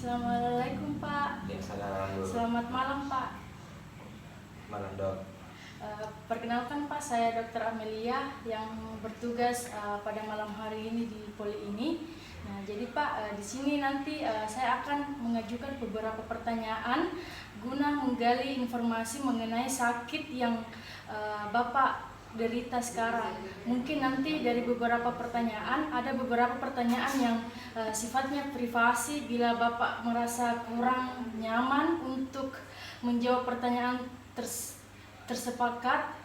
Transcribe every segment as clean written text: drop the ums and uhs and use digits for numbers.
Assalamualaikum Pak. Ya, salam dulu. Selamat malam Pak. Malam dok. Perkenalkan Pak, saya Dr. Amelia yang bertugas pada malam hari ini di Poli ini. Nah, jadi Pak, di sini nanti saya akan mengajukan beberapa pertanyaan guna menggali informasi mengenai sakit yang Bapak derita sekarang. Mungkin nanti dari beberapa pertanyaan, ada beberapa pertanyaan yang sifatnya privasi. Bila Bapak merasa kurang nyaman untuk menjawab pertanyaan tersepakat,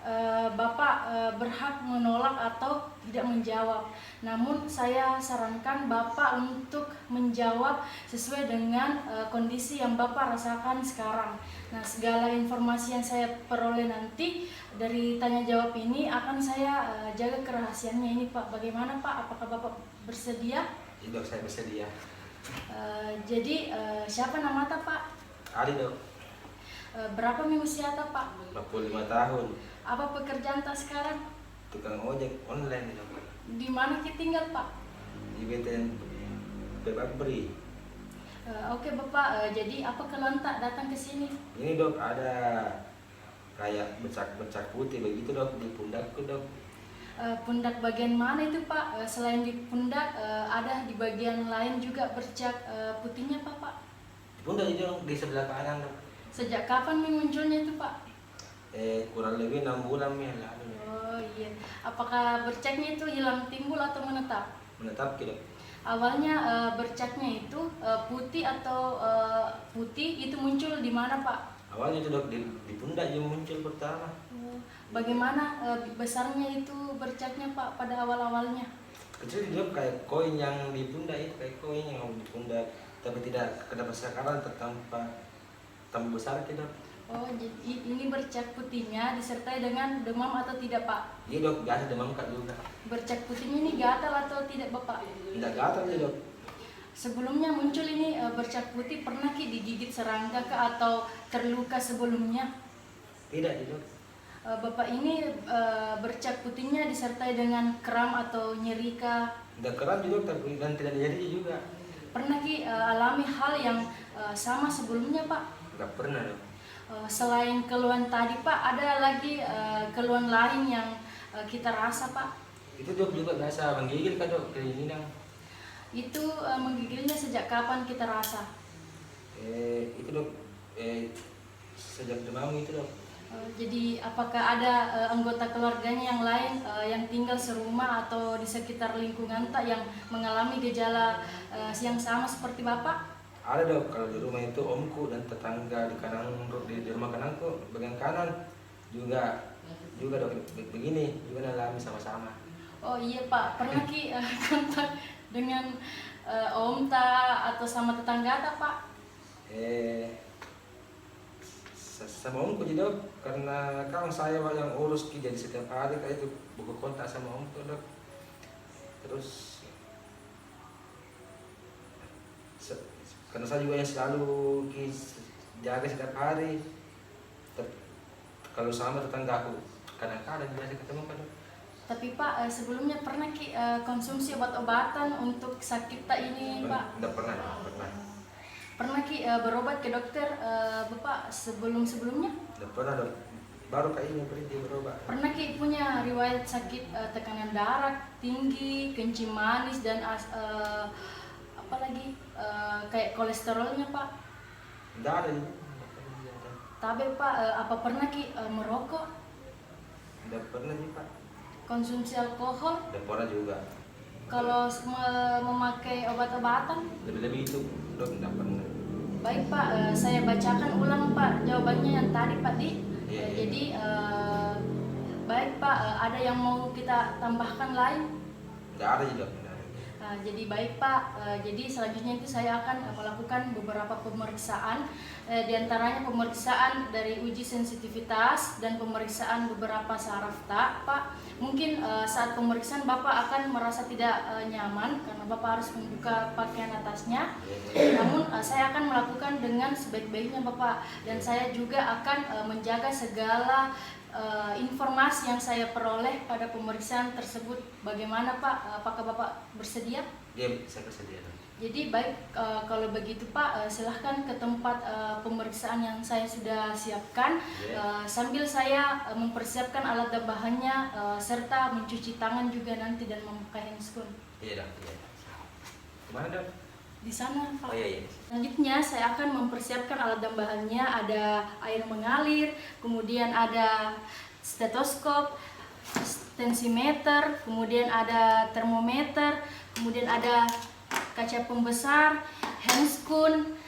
Bapak berhak menolak atau tidak menjawab. Namun saya sarankan Bapak untuk menjawab sesuai dengan kondisi yang Bapak rasakan sekarang. Nah, segala informasi yang saya peroleh nanti dari tanya jawab ini akan saya jaga kerahasiaannya ini Pak. Bagaimana Pak? Apakah Bapak bersedia? Iya dok, saya bersedia. Jadi siapa nama Pak? Adi dok. Berapa minggu usia Pak? 45 tahun. Apa pekerjaan sekarang? Tukang ojek online dok. Di mana kita tinggal Pak? Di BTN Bebakberi. Oke Bapak, jadi apa keluhan datang ke sini? Ini dok, ada kayak bercak putih begitu dok di pundakku dok. Pundak bagian mana itu Pak? Selain di pundak, ada di bagian lain juga bercak putihnya Pak? Di pundak itu dok, di sebelah kanan dok. Sejak kapan munculnya itu Pak? Kurang lebih 6 bulan ya lalu. Oh iya. Apakah bercaknya itu hilang timbul atau menetap? Menetap dok. Awalnya bercaknya itu putih atau putih itu muncul di mana Pak? Awalnya itu dok di pundak yang muncul pertama. Bagaimana besarnya itu bercaknya Pak pada awal-awalnya? Kecil dok, kayak koin yang di pundak itu, kayak koin yang di pundak, tapi tidak kena sekarang tambah besar tidak. Oh, jadi ini bercak putihnya disertai dengan demam atau tidak Pak? Iya dok, biasa demam kak juga. Bercak putihnya ini gatal atau tidak Bapak? Tidak gatal ya dok. Sebelumnya muncul ini bercak putih, pernah digigit serangga kah atau terluka sebelumnya? Tidak ya dok. Bapak ini bercak putihnya disertai dengan kram atau nyeri kah? Tidak keram juga tapi dan tidak jadi juga. Pernah alami hal yang sama sebelumnya Pak? Tidak pernah dok. Selain keluhan tadi Pak, ada lagi keluhan lain yang kita rasa Pak? Itu dok juga biasa menggigil kak dok, keinginan. Itu menggigilnya sejak kapan kita rasa? Itu dok, sejak demam itu dok. Jadi apakah ada anggota keluarganya yang lain yang tinggal serumah atau di sekitar lingkungan tak yang mengalami gejala yang sama seperti Bapak? Ada dok, kalau di rumah itu omku dan tetangga di rumah kananku bagian kanan juga dok begini juga alami sama-sama. Oh iya Pak, pernah kontak dengan Om ta atau sama tetangga tak Pak? Sama omku jadi dok, karena kan saya yang urus jadi setiap hari kayak itu buku kontak sama omku dok. Terus karena saya juga yang selalu jaga setiap hari. Kalau sama tetangga aku kadang-kadang biasa ketemu kan dok. Tapi Pak, sebelumnya pernah konsumsi obat-obatan untuk sakit tak ini Pak? Tidak pernah, pernah. Pernah berobat ke dokter Bapak sebelumnya? Tidak pernah dok, baru kayak ini berhenti berobat. Pernah punya riwayat sakit tekanan darah tinggi, kencing manis dan apalagi kayak kolesterolnya Pak? Tidak ada. Tapi Pak, apa pernah merokok? Tidak pernah sih Pak. Konsumsi alkohol? Tidak pernah juga. Kalau memakai obat-obatan? Lebih-lebih itu dok tidak pernah. Baik Pak, saya bacakan ulang Pak jawabannya yang tadi Pak Di. Iya. Jadi baik Pak, ada yang mau kita tambahkan lain? Tidak ada sih dok. Jadi baik Pak, jadi selanjutnya itu saya akan melakukan beberapa pemeriksaan, diantaranya pemeriksaan dari uji sensitivitas dan pemeriksaan beberapa saraf tak Pak. Mungkin saat pemeriksaan Bapak akan merasa tidak nyaman karena Bapak harus membuka pakaian atasnya. Namun saya akan melakukan dengan sebaik-baiknya Bapak, dan saya juga akan menjaga segala informasi yang saya peroleh pada pemeriksaan tersebut. Bagaimana Pak? Apakah Bapak bersedia? Iya, saya bersedia dok. Jadi baik, kalau begitu Pak, silahkan ke tempat pemeriksaan yang saya sudah siapkan. Sambil saya mempersiapkan alat dan bahannya, serta mencuci tangan juga nanti dan memakai handscoon. Iya dok, iya. Kemana dok? Di sana Pak. Oh iya. Selanjutnya saya akan mempersiapkan alat dan bahannya. Ada air mengalir, kemudian ada stetoskop, tensimeter, kemudian ada termometer, kemudian ada kaca pembesar, handscoon,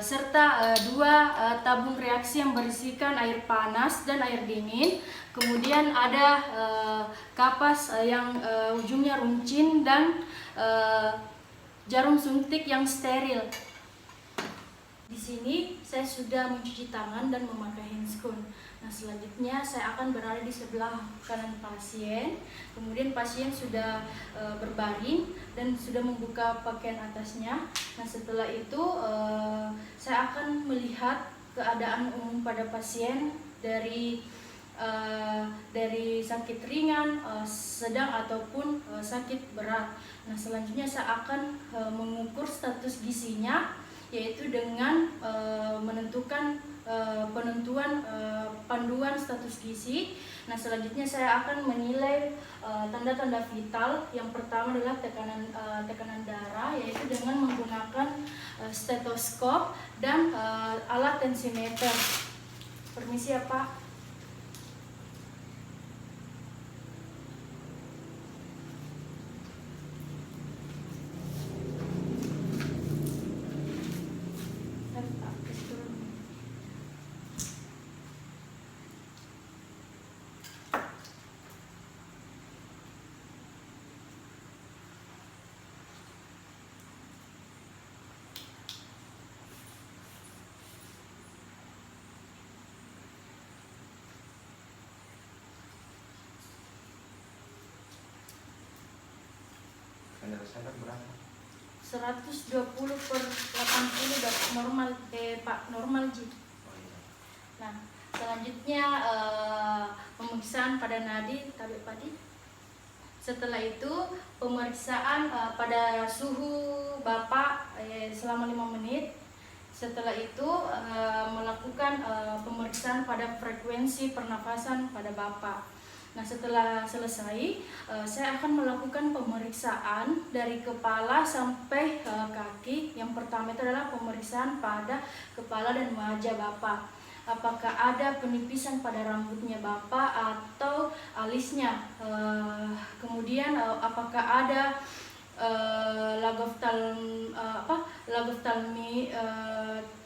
serta 2 tabung reaksi yang berisikan air panas dan air dingin. Kemudian ada kapas yang ujungnya runcing dan jarum suntik yang steril. Di sini saya sudah mencuci tangan dan memakai handscoon. Nah, selanjutnya saya akan berada di sebelah kanan pasien. Kemudian pasien sudah berbaring dan sudah membuka pakaian atasnya. Nah, setelah itu saya akan melihat keadaan umum pada pasien dari sakit ringan, sedang ataupun sakit berat. Nah, selanjutnya saya akan mengukur status gizinya, yaitu dengan menentukan penentuan panduan status gizi. Nah, selanjutnya saya akan menilai tanda-tanda vital. Yang pertama adalah tekanan darah, yaitu dengan menggunakan stetoskop dan alat tensimeter. Permisi ya Pak. Standar berapa? 120/80 normal Pak, normal Ji. Oh iya. Nah, selanjutnya pemeriksaan pada nadi tabik padi. Setelah itu pemeriksaan pada suhu Bapak selama 5 menit. Setelah itu melakukan pemeriksaan pada frekuensi pernafasan pada Bapak. Nah, setelah selesai, saya akan melakukan pemeriksaan dari kepala sampai kaki. Yang pertama itu adalah pemeriksaan pada kepala dan wajah Bapak. Apakah ada penipisan pada rambutnya Bapak atau alisnya? Kemudian apakah ada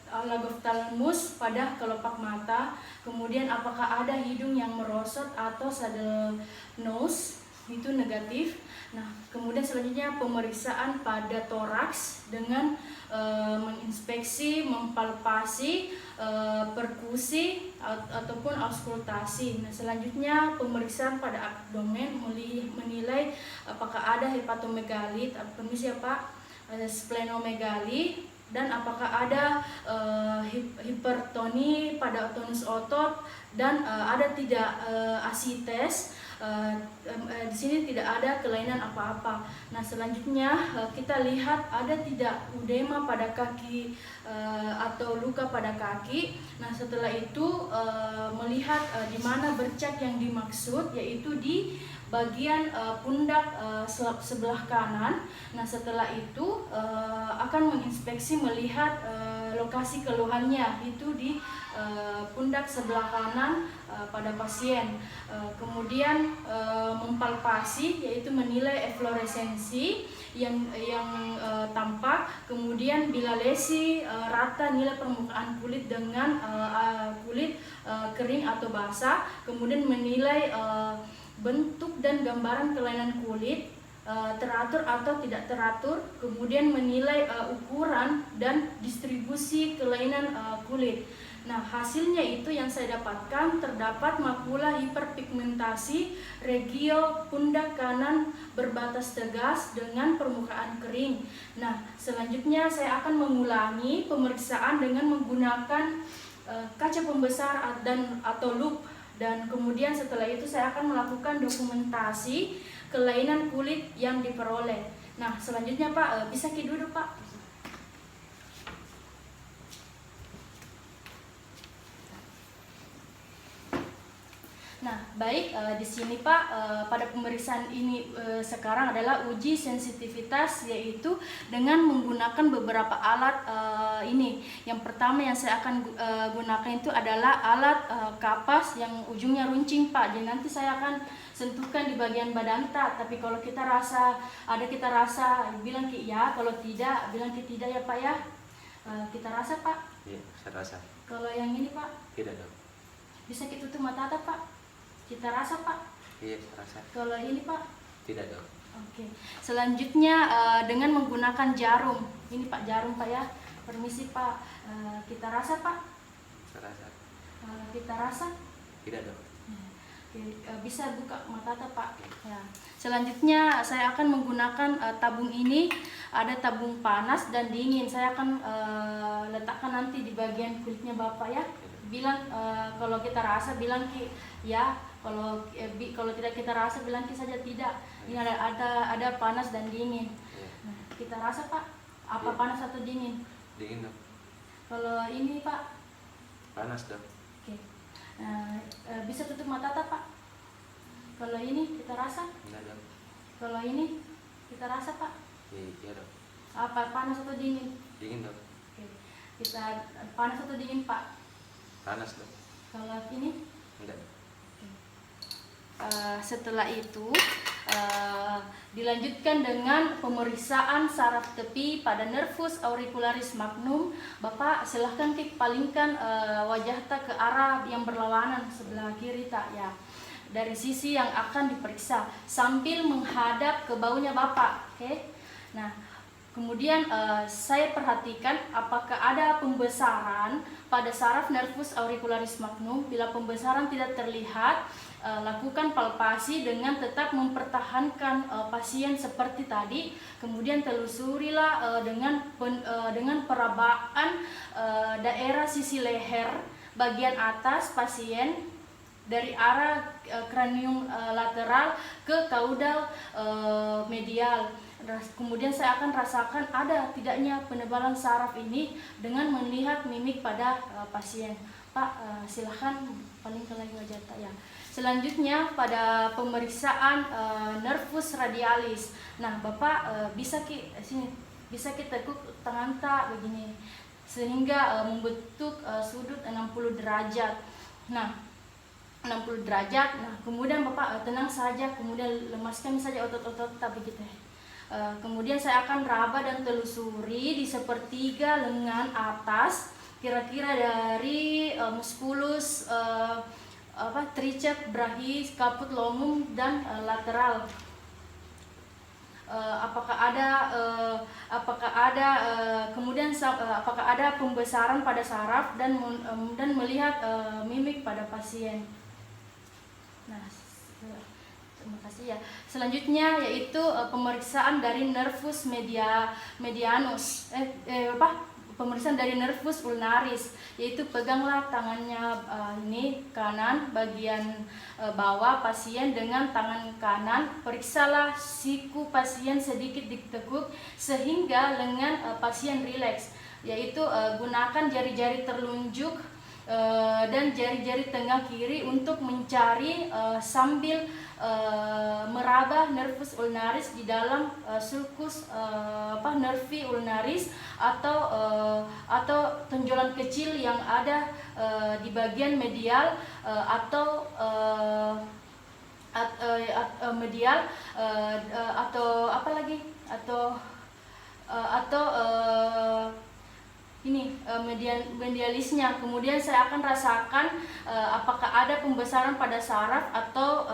lagoftalmus pada kelopak mata. Kemudian apakah ada hidung yang merosot atau saddle nose, itu negatif. Nah, kemudian selanjutnya pemeriksaan pada toraks dengan menginspeksi, mempalpasi, perkusi ataupun auskultasi. Nah, selanjutnya pemeriksaan pada abdomen, menilai apakah ada hepatomegalit, permisi ya Pak, splenomegali, dan apakah ada hipertoni pada tonus otot, dan ada tidak asites. Di sini tidak ada kelainan apa-apa. Nah, selanjutnya kita lihat ada tidak udema pada kaki atau luka pada kaki. Nah, setelah itu melihat di mana bercak yang dimaksud, yaitu di bagian pundak sebelah kanan. Nah, setelah itu akan menginspeksi, melihat lokasi keluhannya itu di pundak sebelah kanan pada pasien. Kemudian mempalpasi, yaitu menilai efloresensi yang tampak. Kemudian bila lesi rata nilai permukaan kulit dengan kulit kering atau basah. Kemudian menilai bentuk dan gambaran kelainan kulit, teratur atau tidak teratur. Kemudian menilai ukuran dan distribusi kelainan kulit. Nah, hasilnya itu yang saya dapatkan, terdapat makula hiperpigmentasi regio pundak kanan berbatas tegas dengan permukaan kering. Nah, selanjutnya saya akan mengulangi pemeriksaan dengan menggunakan kaca pembesar dan atau loop Dan kemudian setelah itu saya akan melakukan dokumentasi kelainan kulit yang diperoleh. Nah, selanjutnya Pak, bisa duduk Pak. Nah, baik, di sini Pak, pada pemeriksaan ini sekarang adalah uji sensitivitas, yaitu dengan menggunakan beberapa alat ini. Yang pertama yang saya akan gunakan itu adalah alat kapas yang ujungnya runcing Pak. Jadi nanti saya akan sentuhkan di bagian badan tak, tapi kalau kita rasa bilang ki ya, kalau tidak bilang ki tidak ya Pak ya. Kita rasa Pak. Iya, saya rasa. Kalau yang ini Pak, Tidak dok. bisa kita tutup mata Pak. Kita rasa Pak. Iya, saya rasa. Kalau ini Pak. Tidak dok. Oke. Selanjutnya dengan menggunakan jarum. Ini Pak, jarum Pak ya. Permisi Pak. Kita rasa Pak. Saya rasa. Kita rasa. Tidak dok. Oke, bisa buka mata Pak. Ya. Selanjutnya saya akan menggunakan tabung ini. Ada tabung panas dan dingin. Saya akan letakkan nanti di bagian kulitnya Bapak ya. Bilang kalau kita rasa bilang ki ya, kalau tidak kita rasa bilang ki saja tidak. Ini ada panas dan dingin. Nah, kita rasa Pak, apa panas atau dingin? Dingin dok. Kalau ini Pak, Panas dok. oke. Bisa tutup mata Pak. Kalau ini kita rasa. Enggak dok. Kalau ini kita rasa Pak. Iya dok. Apa panas atau dingin? Dingin dok. Oke. Kita panas atau dingin Pak? Panas dok. Kalau ini? Enggak. Setelah itu dilanjutkan dengan pemeriksaan saraf tepi pada nervus auricularis magnum. Bapak silahkan palingkan wajah tak ke arah yang berlawanan sebelah kiri tak ya, dari sisi yang akan diperiksa sambil menghadap ke baunya Bapak. Oke. Nah, kemudian saya perhatikan apakah ada pembesaran pada saraf nervus auricularis magnum. Bila pembesaran tidak terlihat, lakukan palpasi dengan tetap mempertahankan pasien seperti tadi. Kemudian telusurilah dengan perabaan daerah sisi leher bagian atas pasien dari arah kranium lateral ke kaudal medial. Kemudian saya akan rasakan ada tidaknya penebalan saraf ini dengan melihat mimik pada pasien. Pak, silahkan palingkan lagi wajah tak ya. Selanjutnya pada pemeriksaan nervus radialis. Nah, Bapak bisa tekuk tangan tak begini sehingga membentuk sudut 60 derajat. Nah, 60 derajat. Nah, kemudian Bapak tenang saja, kemudian lemaskan saja otot-otot tak begitu. Kemudian saya akan raba dan telusuri di sepertiga lengan atas, kira-kira dari musculus tricep brachii, caput longum dan lateral. Apakah ada pembesaran pada saraf dan melihat mimik pada pasien. Nah, terima kasih ya. Selanjutnya yaitu pemeriksaan dari nervus medianus. Pemeriksaan dari nervus ulnaris, yaitu peganglah tangannya ini kanan bagian bawah pasien dengan tangan kanan, periksalah siku pasien sedikit ditekuk sehingga lengan pasien rileks, yaitu gunakan jari-jari terlunjuk dan jari-jari tengah kiri untuk mencari sambil meraba nervus ulnaris di dalam sulcus nervi ulnaris atau tonjolan kecil yang ada di bagian medial atau medial atau apa lagi medialisnya. Kemudian saya akan rasakan apakah ada pembesaran pada saraf atau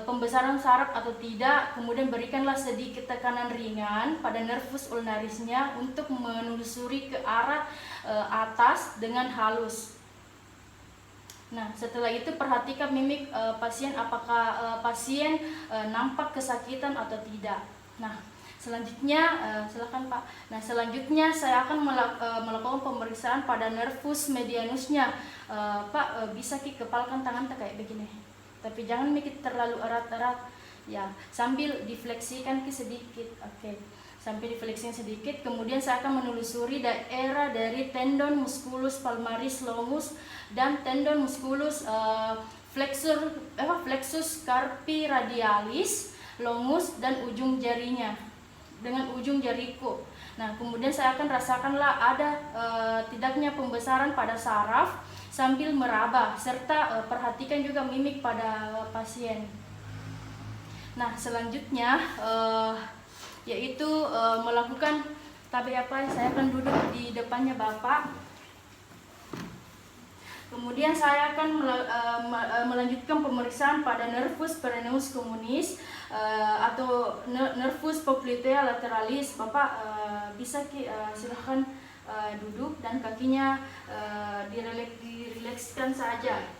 pembesaran saraf atau tidak. Kemudian berikanlah sedikit tekanan ringan pada nervus ulnarisnya untuk menelusuri ke arah atas dengan halus. Nah, setelah itu perhatikan mimik pasien, apakah pasien nampak kesakitan atau tidak. Nah, selanjutnya silakan Pak. Nah, selanjutnya saya akan melakukan pemeriksaan pada nervus medianusnya. Pak, bisa kepalkan tangan kayak begini. Tapi jangan mikir terlalu erat-erat. Ya, sambil difleksikan sedikit. Oke. Sampai difleksikan sedikit, kemudian saya akan menelusuri daerah dari tendon musculus palmaris longus dan tendon musculus flexus carpi radialis longus dan ujung jarinya dengan ujung jariku. Nah, kemudian saya akan rasakanlah ada tidaknya pembesaran pada saraf sambil meraba, serta perhatikan juga mimik pada pasien. Nah, selanjutnya yaitu melakukan saya akan duduk di depannya Bapak. Kemudian saya akan melanjutkan pemeriksaan pada nervus perennius communis atau nervus popliteal lateralis. Bapak bisa silahkan duduk dan kakinya dirilekskan saja.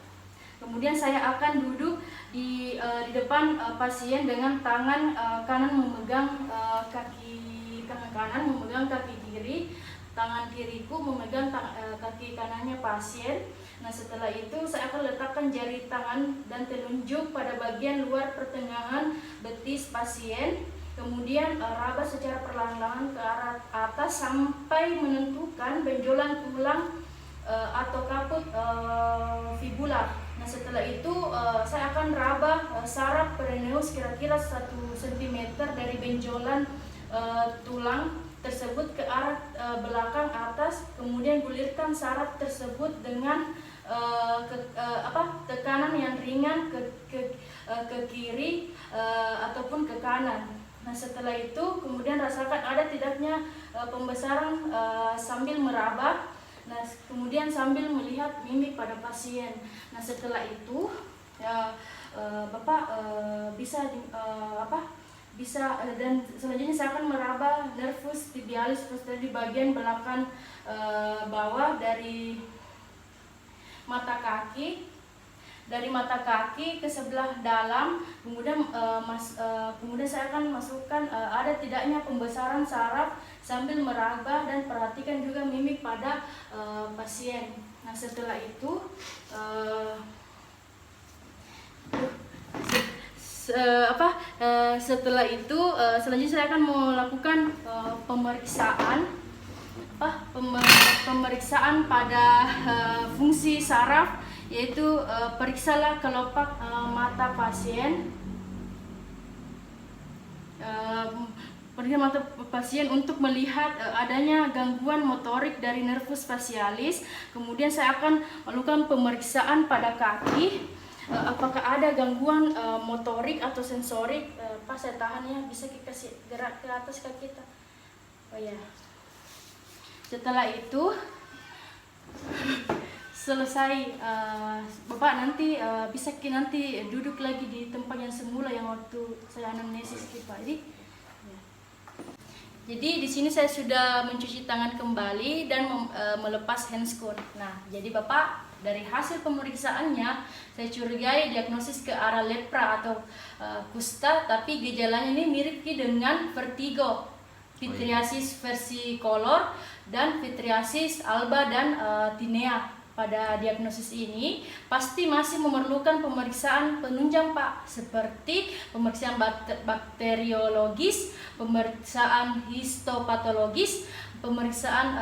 Kemudian saya akan duduk di depan pasien dengan tangan kanan memegang kaki kanan memegang kaki kiri, tangan kiriku memegang kaki kanannya pasien. Nah, setelah itu saya akan letakkan jari tangan dan telunjuk pada bagian luar pertengahan betis pasien. Kemudian raba secara perlahan-lahan ke arah atas sampai menentukan benjolan tulang atau kaput fibula. Nah, setelah itu saya akan raba saraf perennius kira-kira 1 cm dari benjolan tulang tersebut ke arah belakang atas. Kemudian gulirkan saraf tersebut dengan tekanan yang ringan ke kiri ataupun ke kanan. Nah, setelah itu kemudian rasakan ada tidaknya pembesaran sambil meraba. Nah, kemudian sambil melihat mimik pada pasien. Nah, setelah itu Bapak bisa dan selanjutnya saya akan meraba nervus tibialis posterior di bagian belakang bawah dari mata kaki ke sebelah dalam. Kemudian saya akan masukkan ada tidaknya pembesaran saraf sambil meraba dan perhatikan juga mimik pada pasien. Nah, setelah itu selanjutnya saya akan melakukan pemeriksaan pada fungsi saraf, yaitu periksalah kelopak mata pasien. Mata pasien untuk melihat adanya gangguan motorik dari nervus facialis. Kemudian saya akan melakukan pemeriksaan pada kaki, apakah ada gangguan motorik atau sensorik. Pas saya tahan ya, bisa kita kasih gerak ke atas kaki kita. Oh ya. Setelah itu selesai, Bapak nanti bisa nanti duduk lagi di tempat yang semula yang waktu saya anamnesis Pak. Jadi di sini saya sudah mencuci tangan kembali dan melepas handscoon. Nah, jadi Bapak dari hasil pemeriksaannya saya curigai diagnosis ke arah lepra atau kusta, tapi gejalanya ini mirip dengan vertigo, pityriasis versicolor dan pityriasis alba dan tinea. Pada diagnosis ini pasti masih memerlukan pemeriksaan penunjang Pak, seperti pemeriksaan bakteriologis, pemeriksaan histopatologis, pemeriksaan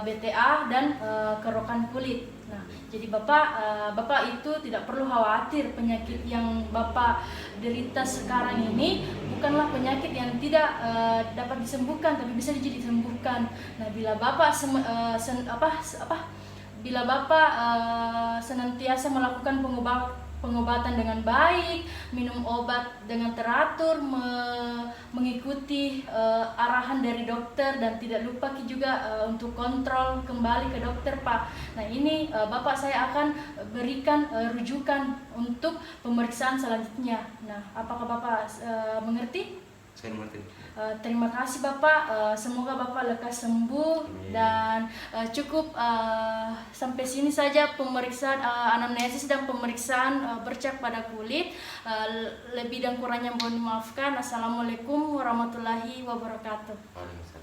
BTA dan kerokan kulit. Nah, jadi Bapak itu tidak perlu khawatir, penyakit yang Bapak derita sekarang ini bukanlah penyakit yang tidak dapat disembuhkan, tapi bisa disembuhkan. Nah, bila Bapak senantiasa melakukan pengobatan dengan baik, minum obat dengan teratur, mengikuti arahan dari dokter, dan tidak lupa juga untuk kontrol kembali ke dokter Pak. Nah, ini Bapak saya akan berikan rujukan untuk pemeriksaan selanjutnya. Nah, apakah Bapak mengerti? Saya mengerti. Terima kasih Bapak, semoga Bapak lekas sembuh. Amin. Dan cukup sampai sini saja pemeriksaan anamnesis dan pemeriksaan bercak pada kulit. Lebih dan kurangnya mohon dimaafkan. Assalamualaikum warahmatullahi wabarakatuh. Waalaikumsalam.